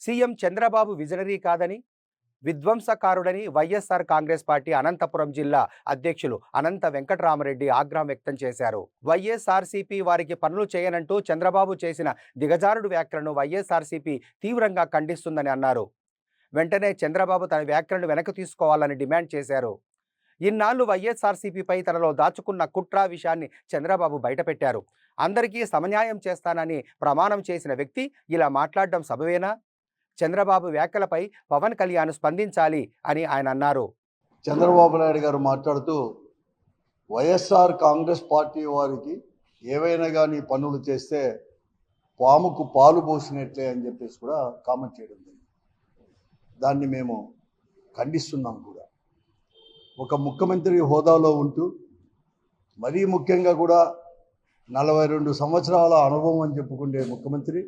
CM Chandrababu visionary కాదని, విధ్వంసకారుడని YSR Congress party Anantapuram జిల్లా అధ్యక్షులు అనంత వెంకటరామరెడ్డి ఆగ్రహం వ్యక్తం చేశారు. వైఎస్ఆర్సీపీ వారికి పనులు చేయనంటూ చంద్రబాబు చేసిన దిగజారుడు వ్యాఖ్యలను వైఎస్ఆర్సీపీ తీవ్రంగా ఖండిస్తుందని అన్నారు. వెంటనే చంద్రబాబు తన వ్యాఖ్యలను వెనక్కి తీసుకోవాలని డిమాండ్ చేశారు. ఇన్నాళ్లు వైఎస్ఆర్సీపీపై తనలో దాచుకున్న కుట్ర విషయాన్ని చంద్రబాబు బయటపెట్టారు. అందరికీ సమన్యాయం చేస్తానని ప్రమాణం చేసిన వ్యక్తి ఇలా మాట్లాడడం సబవేనా? చంద్రబాబు వ్యాఖ్యలపై పవన్ కళ్యాణ్ స్పందించాలి అని ఆయన అన్నారు. చంద్రబాబు నాయుడు గారు మాట్లాడుతూ వైఎస్ఆర్ కాంగ్రెస్ పార్టీ వారికి ఏవైనా కానీ పనులు చేస్తే పాముకు పాలు పోసినట్లే అని చెప్పేసి కూడా కామెంట్ చేయడం జరిగింది. దాన్ని మేము ఖండిస్తున్నాం కూడా. ఒక ముఖ్యమంత్రి హోదాలో ఉంటూ మరీ ముఖ్యంగా కూడా 42 సంవత్సరాల అనుభవం అని చెప్పుకునే ముఖ్యమంత్రి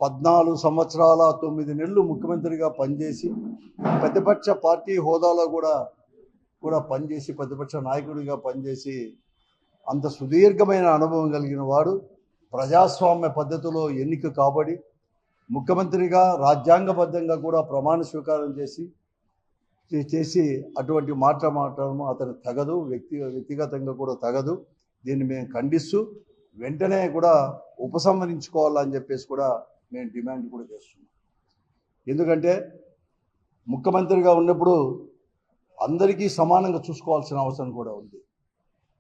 14 సంవత్సరాల 9 నెలలు ముఖ్యమంత్రిగా పనిచేసి ప్రతిపక్ష పార్టీ హోదాలో కూడా పనిచేసి ప్రతిపక్ష నాయకుడిగా పనిచేసి అంత సుదీర్ఘమైన అనుభవం కలిగిన వాడు ప్రజాస్వామ్య పద్ధతిలో ఎన్నిక కాబడి ముఖ్యమంత్రిగా రాజ్యాంగబద్ధంగా కూడా ప్రమాణ స్వీకారం చేసి అటువంటి మాట్లాడడం అతను తగదు, వ్యక్తిగతంగా కూడా తగదు. దీన్ని మేము ఖండిస్తూ వెంటనే కూడా ఉపసంహరించుకోవాలని చెప్పేసి కూడా మేము డిమాండ్ కూడా చేస్తున్నాం. ఎందుకంటే ముఖ్యమంత్రిగా ఉన్నప్పుడు అందరికీ సమానంగా చూసుకోవాల్సిన అవసరం కూడా ఉంది.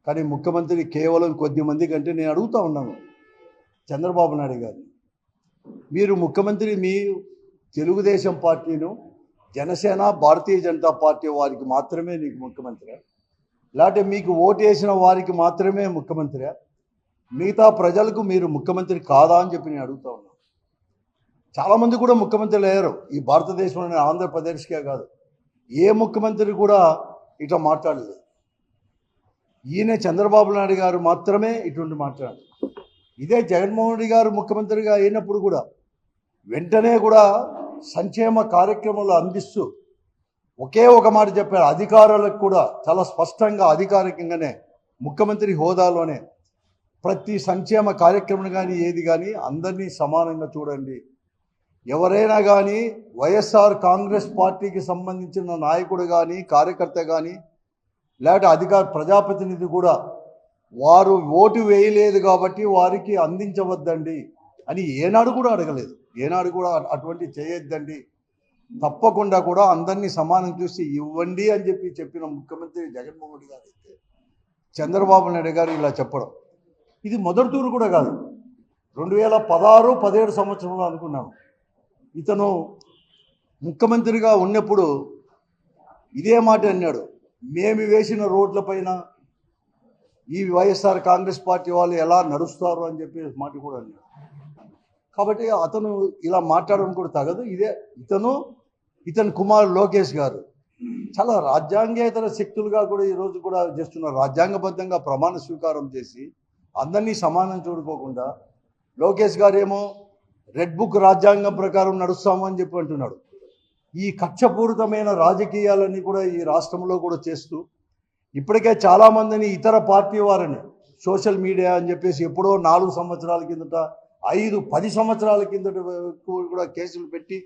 కానీ ముఖ్యమంత్రి కేవలం కొద్ది మంది కంటే నేను అడుగుతూ ఉన్నాను చంద్రబాబు నాయుడు గారిని, మీరు ముఖ్యమంత్రి మీ తెలుగుదేశం పార్టీను, జనసేన, భారతీయ జనతా పార్టీ వారికి మాత్రమే నీకు ముఖ్యమంత్రి, లేకపోతే మీకు ఓటు వేసిన వారికి మాత్రమే ముఖ్యమంత్రి, మిగతా ప్రజలకు మీరు ముఖ్యమంత్రి కాదా అని చెప్పి నేను అడుగుతూ ఉన్నాను. చాలామంది కూడా ముఖ్యమంత్రులు అయ్యారు ఈ భారతదేశంలోని, ఆంధ్రప్రదేశ్కే కాదు. ఏ ముఖ్యమంత్రి కూడా ఇట్లా మాట్లాడలేదు. ఈయన చంద్రబాబు నాయుడు గారు మాత్రమే ఇటువంటి మాట్లాడారు. ఇదే జగన్మోహన్ రెడ్డి గారు ముఖ్యమంత్రిగా అయినప్పుడు కూడా వెంటనే కూడా సంక్షేమ కార్యక్రమాలు అందిస్తూ ఒకే ఒక మాట చెప్పారు. అధికారులకు కూడా చాలా స్పష్టంగా అధికారికంగానే ముఖ్యమంత్రి హోదాలోనే ప్రతి సంక్షేమ కార్యక్రమం కానీ ఏది కానీ అందరినీ సమానంగా చూడండి. ఎవరైనా కానీ వైఎస్ఆర్ కాంగ్రెస్ పార్టీకి సంబంధించిన నాయకుడు కానీ కార్యకర్త కానీ లేకపోతే ప్రజాప్రతినిధి కూడా వారు ఓటు వేయలేదు కాబట్టి వారికి అందించవద్దండి అని ఏనాడు కూడా అడగలేదు. ఏనాడు కూడా అటువంటి చేయొద్దండి, తప్పకుండా కూడా అందరినీ సమానం చూసి ఇవ్వండి అని చెప్పిన ముఖ్యమంత్రి జగన్మోహన్ రెడ్డి గారు అయితే చంద్రబాబు నాయుడు గారు ఇలా చెప్పడం ఇది మొదటి తూరు కూడా కాదు. 2016-17 సంవత్సరంలో అనుకున్నాను ఇతను ముఖ్యమంత్రిగా ఉన్నప్పుడు ఇదే మాట అన్నాడు, మేము వేసిన రోడ్లపైన ఈ వైఎస్ఆర్ కాంగ్రెస్ పార్టీ వాళ్ళు ఎలా నడుస్తారు అని చెప్పి మాట కూడా అన్నాడు. కాబట్టి అతను ఇలా మాట్లాడడం కూడా తగదు. ఇతని కుమారుడు లోకేష్ గారు చాలా రాజ్యాంగేతర శక్తులుగా కూడా ఈరోజు కూడా చేస్తున్నారు. రాజ్యాంగబద్ధంగా ప్రమాణ స్వీకారం చేసి అందరినీ సమానం చూడుకోకుండా లోకేష్ గారు ఏమో రెడ్ బుక్ రాజ్యాంగం ప్రకారం నడుస్తామని చెప్పి అంటున్నాడు. ఈ కక్షపూరితమైన రాజకీయాలన్నీ కూడా ఈ రాష్ట్రంలో కూడా చేస్తూ ఇప్పటికే చాలామందిని ఇతర పార్టీ వారిని సోషల్ మీడియా అని చెప్పేసి ఎప్పుడో 4 సంవత్సరాల కిందట 5-10 సంవత్సరాల కిందట కూడా కేసులు పెట్టి